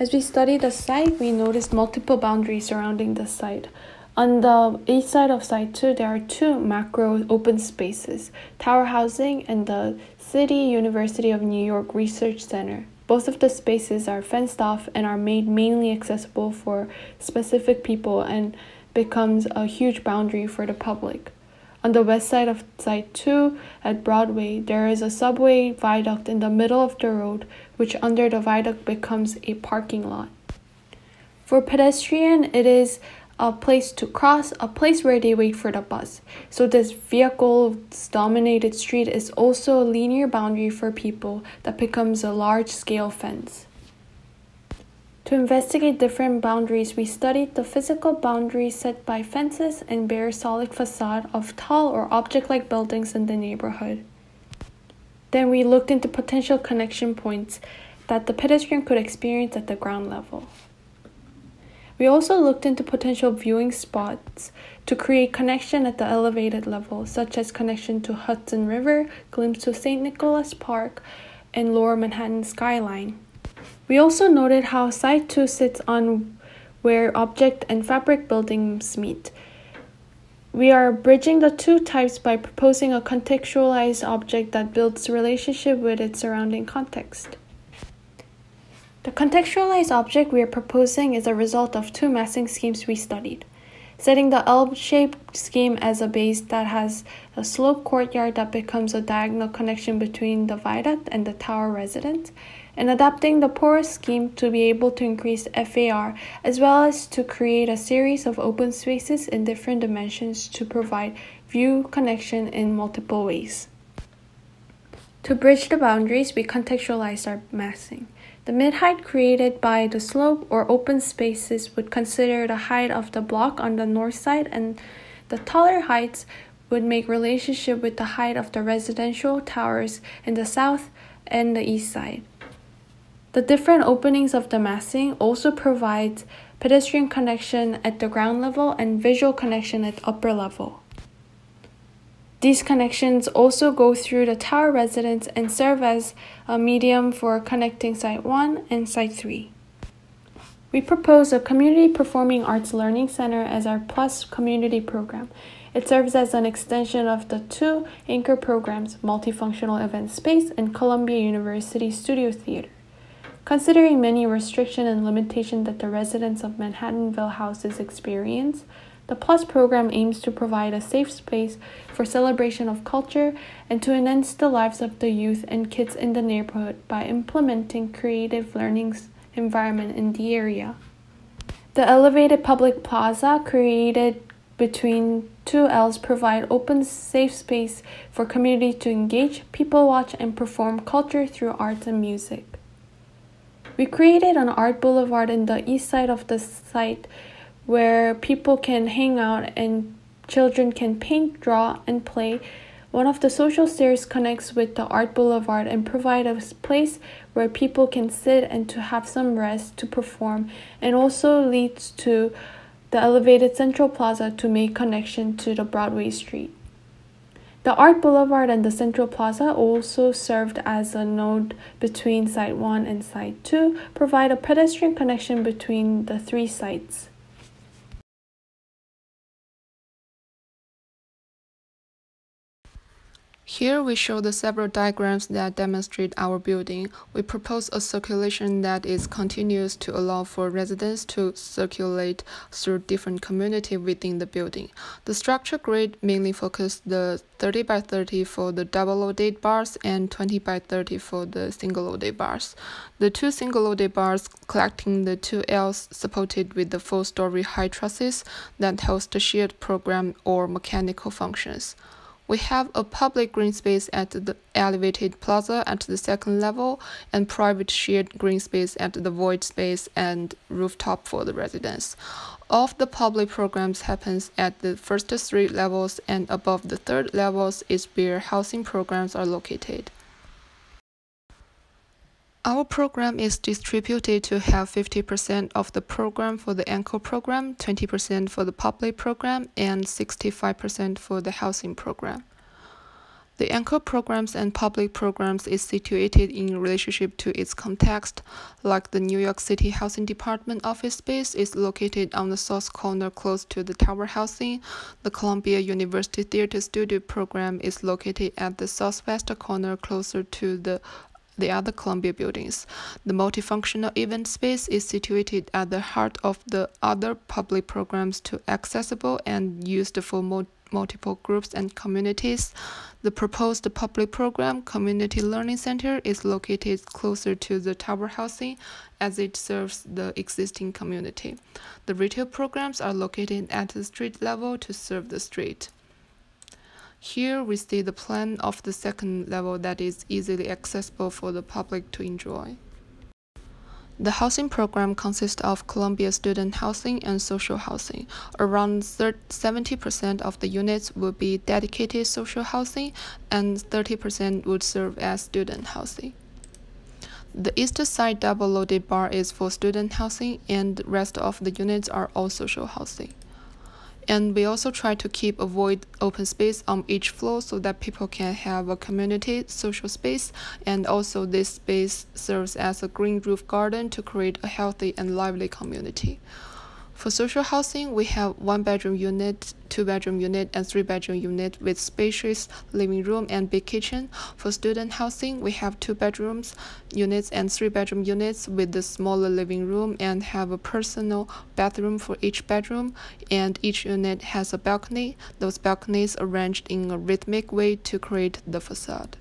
As we studied the site, we noticed multiple boundaries surrounding the site. On the east side of Site 2, there are two macro open spaces, Tower Housing and the City University of New York Research Center. Both of the spaces are fenced off and are made mainly accessible for specific people and becomes a huge boundary for the public. On the west side of Site 2 at Broadway, there is a subway viaduct in the middle of the road, which under the viaduct becomes a parking lot. For pedestrian, it is a place to cross, a place where they wait for the bus. So this vehicle-dominated street is also a linear boundary for people that becomes a large-scale fence. To investigate different boundaries, we studied the physical boundaries set by fences and bare solid facade of tall or object-like buildings in the neighborhood. Then we looked into potential connection points that the pedestrian could experience at the ground level. We also looked into potential viewing spots to create connection at the elevated level, such as connection to Hudson River, glimpse to St. Nicholas Park, and Lower Manhattan skyline. We also noted how Site 2 sits on where object and fabric buildings meet. We are bridging the two types by proposing a contextualized object that builds relationship with its surrounding context. The contextualized object we are proposing is a result of two massing schemes we studied, setting the L-shaped scheme as a base that has a sloped courtyard that becomes a diagonal connection between the viaduct and the tower residence, and adapting the porous scheme to be able to increase FAR as well as to create a series of open spaces in different dimensions to provide view connection in multiple ways. To bridge the boundaries, we contextualized our massing. The mid-height created by the slope or open spaces would consider the height of the block on the north side, and the taller heights would make relationship with the height of the residential towers in the south and the east side. The different openings of the massing also provides pedestrian connection at the ground level and visual connection at upper level. These connections also go through the tower residence and serve as a medium for connecting Site 1 and Site 3. We propose a Community Performing Arts Learning Center as our Plus community program. It serves as an extension of the two anchor programs, Multifunctional Event Space and Columbia University Studio Theater. Considering many restrictions and limitations that the residents of Manhattanville houses experience, the Plus program aims to provide a safe space for celebration of culture and to enhance the lives of the youth and kids in the neighborhood by implementing creative learning environment in the area. The elevated public plaza created between two L's provide open, safe space for community to engage, people watch, and perform culture through arts and music. We created an art boulevard in the east side of the site where people can hang out and children can paint, draw, and play. One of the social stairs connects with the art boulevard and provide a place where people can sit and to have some rest to perform, and also leads to the elevated Central Plaza to make connection to the Broadway street. The Art Boulevard and the Central Plaza also served as a node between Site 1 and Site 2, provide a pedestrian connection between the three sites. Here we show the several diagrams that demonstrate our building. We propose a circulation that is continuous to allow for residents to circulate through different communities within the building. The structure grid mainly focused the 30 by 30 for the double-loaded bars and 20 by 30 for the single-loaded bars. The two single-loaded bars collecting the two Ls supported with the 4-story high trusses that host the shared program or mechanical functions. We have a public green space at the elevated plaza at the second level and private shared green space at the void space and rooftop for the residents. All of the public programs happens at the first three levels, and above the third levels is where housing programs are located. Our program is distributed to have 50% of the program for the anchor program, 20% for the public program, and 65% for the housing program. The anchor programs and public programs is situated in relationship to its context, like the New York City Housing Department office space is located on the south corner close to the tower housing. The Columbia University Theater Studio program is located at the southwest corner closer to the other Columbia buildings. The multifunctional event space is situated at the heart of the other public programs to accessible and used for multiple groups and communities. The proposed public program, Community Learning Center, is located closer to the tower housing as it serves the existing community. The retail programs are located at the street level to serve the street. Here we see the plan of the second level that is easily accessible for the public to enjoy. The housing program consists of Columbia student housing and social housing. Around 70% of the units will be dedicated social housing and 30% would serve as student housing. The east side double-loaded bar is for student housing and the rest of the units are all social housing. And we also try to keep a void open space on each floor so that people can have a community social space, and also this space serves as a green roof garden to create a healthy and lively community. For social housing, we have 1-bedroom unit, 2-bedroom unit, and 3-bedroom unit with spacious living room and big kitchen. For student housing, we have 2-bedrooms units and 3-bedroom units with the smaller living room and have a personal bathroom for each bedroom, and each unit has a balcony. Those balconies arranged in a rhythmic way to create the facade.